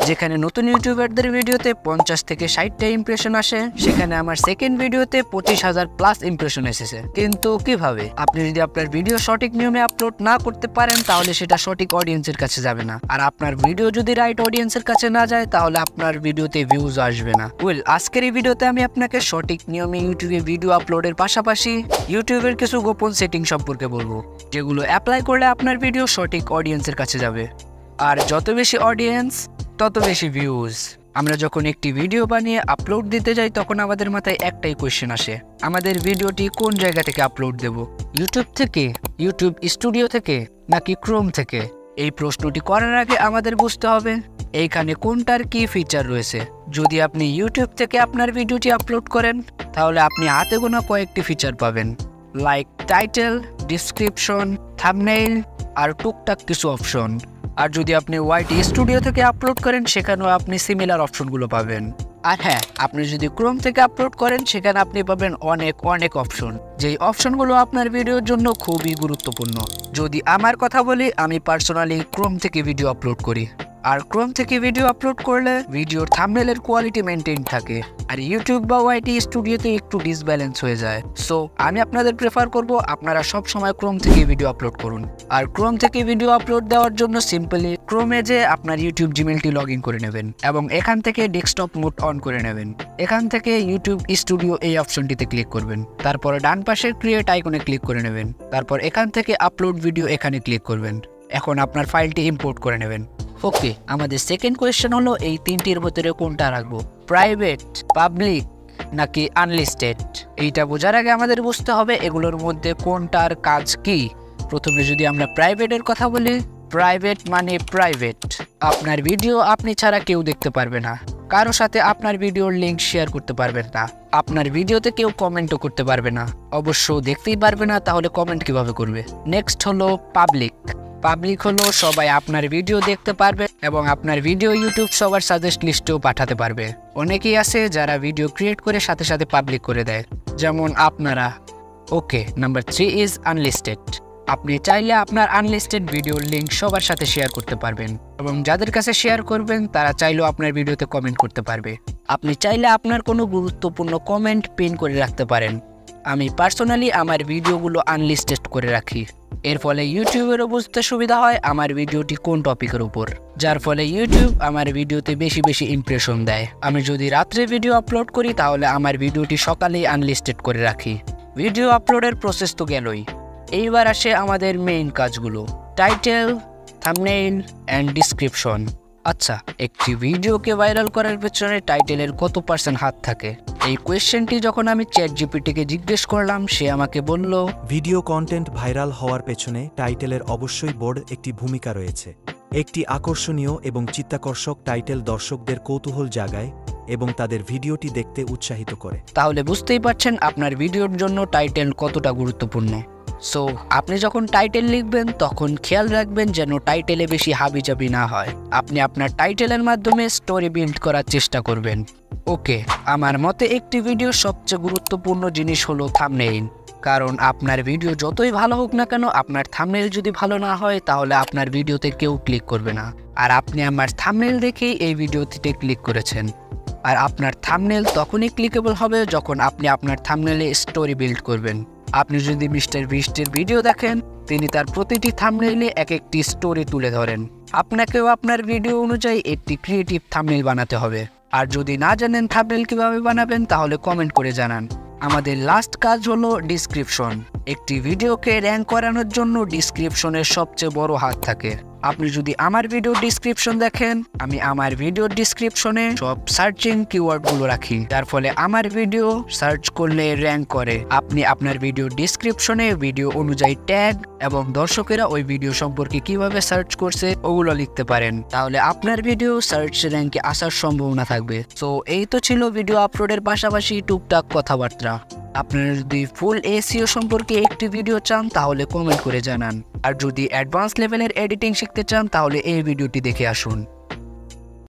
যেখানে নতুন ইউটিউবারদের ভিডিওতে 50 থেকে 60টা ইমপ্রেশন আসে, সেখানে আমার সেকেন্ড ভিডিওতে 25,000 প্লাস ইমপ্রেশন এসেছে। কিন্তু কিভাবে? আপনি যদি আপনার ভিডিও সঠিক নিয়মে আপলোড না করতে পারেন তাহলে সেটা সঠিক অডিয়েন্সের কাছে যাবে না, আর আপনার ভিডিও যদি রাইট অডিয়েন্সের কাছে না যায় তাহলে আপনার ভিডিওতে ভিউজ আসবে না। আজকের এই ভিডিওতে আমি আপনাকে সঠিক নিয়মে ইউটিউবে ভিডিও আপলোডের পাশাপাশি ইউটিউবের কিছু গোপন সেটিং সম্পর্কে বলবো, যেগুলো অ্যাপ্লাই করলে আপনার ভিডিও সঠিক অডিয়েন্সের কাছে যাবে। আর যত বেশি অডিয়েন্স তত বেশি ভিউজ। আমরা যখন একটি ভিডিও বানিয়ে আপলোড দিতে যাই তখন আমাদের মাথায় একটাই কোয়েশ্চেন আসে, আমাদের ভিডিওটি কোন জায়গা থেকে আপলোড দেব? ইউটিউব থেকে, ইউটিউব স্টুডিও থেকে, নাকি ক্রোম থেকে? এই প্রশ্নটি করার আগে আমাদের বুঝতে হবে এইখানে কোনটার কি ফিচার রয়েছে। যদি আপনি ইউটিউব থেকে আপনার ভিডিওটি আপলোড করেন তাহলে আপনি হাতে গোনা কয়েকটি ফিচার পাবেন, লাইক টাইটেল, ডিসক্রিপশন, থাম্বনেইল আর টুকটাক কিছু অপশন। আর যদি আপনি ওয়াইটি স্টুডিও থেকে আপলোড করেন সেখানেও আপনি সিমিলার অপশনগুলো পাবেন। আর হ্যাঁ, আপনি যদি ক্রোম থেকে আপলোড করেন সেখানে আপনি পাবেন অনেক অপশন, যেই অপশনগুলো আপনার ভিডিওর জন্য খুবই গুরুত্বপূর্ণ। যদি আমার কথা বলি, আমি পার্সোনালি ক্রোম থেকে ভিডিও আপলোড করি, আর ক্রোম থেকে ভিডিও আপলোড করলে ভিডিওর থাম্বনেইলের কোয়ালিটি মেনটেন থাকে, আর ইউটিউব বা ওয়াইটি স্টুডিওতে একটু ডিসব্যালেন্স হয়ে যায়। সো আমি আপনাদের প্রেফার করব আপনারা সব সময় ক্রোম থেকে ভিডিও আপলোড করুন। আর ক্রোম থেকে ভিডিও আপলোড দেওয়ার জন্য সিম্পলি ক্রোমে যে আপনার ইউটিউব জিমেলটি লগ ইন করে নেবেন এবং এখান থেকে ডেস্কটপ মোড অন করে নেবেন। এখান থেকে ইউটিউব স্টুডিও এই অপশনটিতে ক্লিক করবেন, তারপর ডান পাশের ক্রিয়েট আইকনে ক্লিক করে নেবেন, তারপর এখান থেকে আপলোড ভিডিও এখানে ক্লিক করবেন। এখন আপনার ফাইলটি ইম্পোর্ট করে নেবেন। ওকে, আমাদের সেকেন্ড কোয়েশ্চেন হলো এই তিনটির ভিতরে কোনটা রাখবো, প্রাইভেট, পাবলিক নাকি আনলিস্টেড? এইটা বোঝার আগে আমাদের বুঝতে হবে এগুলোর মধ্যে কোনটার কাজ কি। প্রথমে যদি আমরা প্রাইভেটের কথা বলি, প্রাইভেট মানে প্রাইভেট, আপনার ভিডিও আপনি ছাড়া কেউ দেখতে পারবে না, কারো সাথে আপনার ভিডিওর লিঙ্ক শেয়ার করতে পারবেন না, আপনার ভিডিওতে কেউ কমেন্টও করতে পারবে না, অবশ্য দেখতেই পারবে না, তাহলে কমেন্ট কিভাবে করবে? নেক্সট হলো পাবলিক। পাবলিক হলো সবাই আপনার ভিডিও দেখতে পারবে এবং আপনার ভিডিও ইউটিউব সবার সাজেস্ট লিস্টেও পাঠাতে পারবে। অনেকেই আছে যারা ভিডিও ক্রিয়েট করে সাথে সাথে পাবলিক করে দেয়, যেমন আপনারা। ওকে, নাম্বার 3 ইজ আনলিস্টেড। আপনি চাইলে আপনার আনলিস্টেড ভিডিওর লিঙ্ক সবার সাথে শেয়ার করতে পারবেন এবং যাদের কাছে শেয়ার করবেন তারা চাইলেও আপনার ভিডিওতে কমেন্ট করতে পারবে। আপনি চাইলে আপনার কোনো গুরুত্বপূর্ণ কমেন্ট পিন করে রাখতে পারেন। আমি পার্সোনালি আমার ভিডিওগুলো আনলিস্টেড করে রাখি, এর ফলে ইউটিউবেরও বুঝতে সুবিধা হয় আমার ভিডিওটি কোন টপিকের উপর, যার ফলে ইউটিউব আমার ভিডিওতে বেশি ইমপ্রেশন দেয়। আমি যদি রাত্রে ভিডিও আপলোড করি তাহলে আমার ভিডিওটি সকালেই আনলিস্টেড করে রাখি। ভিডিও আপলোডের প্রসেস তো গেলই, এইবার আসে আমাদের মেইন কাজগুলো, টাইটেল, থাম্বনেইল অ্যান্ড ডিসক্রিপশন। আচ্ছা, একটি ভিডিওকে ভাইরাল করার পেছনে টাইটেলের কত % হাত থাকে? এই কোয়েশ্চেনটি যখন আমি চ্যাটজিপিটিকে জিজ্ঞেস করলাম, সে আমাকে বলল, ভিডিও কন্টেন্ট ভাইরাল হওয়ার পেছনে টাইটেলের অবশ্যই বড় একটি ভূমিকা রয়েছে। একটি আকর্ষণীয় এবং চিত্তাকর্ষক টাইটেল দর্শকদের কৌতূহল জাগায় এবং তাদের ভিডিওটি দেখতে উৎসাহিত করে। তাহলে বুঝতেই পারছেন আপনার ভিডিওর জন্য টাইটেল কতটা গুরুত্বপূর্ণ। সো আপনি যখন টাইটেল লিখবেন তখন খেয়াল রাখবেন যেন টাইটেলে বেশি হাবিজাবি না হয়। আপনি আপনার টাইটেলের মাধ্যমে স্টোরি বিল্ড করার চেষ্টা করবেন। ওকে, আমার মতে একটি ভিডিওর সবচেয়ে গুরুত্বপূর্ণ জিনিস হলো থাম্বনেইল, কারণ আপনার ভিডিও যতই ভালো হোক না কেন, আপনার থাম্বনেইল যদি ভালো না হয় তাহলে আপনার ভিডিওতে কেউ ক্লিক করবে না। আর আপনি আমার থাম্বনেইল দেখেই এই ভিডিওটিতে ক্লিক করেছেন, আর আপনার থাম্বনেইল তখনই ক্লিকেবল হবে যখন আপনি আপনার থাম্বনেইলে স্টোরি বিল্ড করবেন। আপনি যদি মিস্টার বিস্টের ভিডিও দেখেন, তিনি তার প্রতিটি থাম্বনেইলে এক একটি স্টোরি তুলে ধরেন। আপনাকেও আপনার ভিডিও অনুযায়ী একটি ক্রিয়েটিভ থাম্বনেইল বানাতে হবে। আর যদি না জানেন থাম্বনেইল কিভাবে বানাবেন তাহলে কমেন্ট করে জানান। আমাদের লাস্ট কাজ হলো ডিসক্রিপশন। একটি ভিডিওকে র্যাঙ্ক করানোর জন্য ডিসক্রিপশনের সবচেয়ে বড় হাত থাকে। আপনি যদি আমার ভিডিও ডিসক্রিপশন দেখেন, আমি আমার ভিডিওর ডিসক্রিপশনে সব সার্চিং কিওয়ার্ডগুলো রাখি, যার ফলে আমার ভিডিও সার্চ করলে র্যাঙ্ক করে। আপনি আপনার ভিডিও ডিসক্রিপশনে ভিডিও অনুযায়ী ট্যাগ এবং দর্শকেরা ওই ভিডিও সম্পর্কে কিভাবে সার্চ করছে ওগুলো লিখতে পারেন, তাহলে আপনার ভিডিও সার্চ র্যাঙ্কে আসার সম্ভাবনা থাকবে। তো এই তো ছিল ভিডিও আপলোডের পাশাপাশি টুকটাক কথাবার্তা। আপনারা যদি ফুল এসইও সম্পর্কে একটি ভিডিও চান তাহলে কমেন্ট করে জানান, আর যদি অ্যাডভান্স লেভেলের এডিটিং শিখতে চান তাহলে এই ভিডিওটি দেখে আসুন।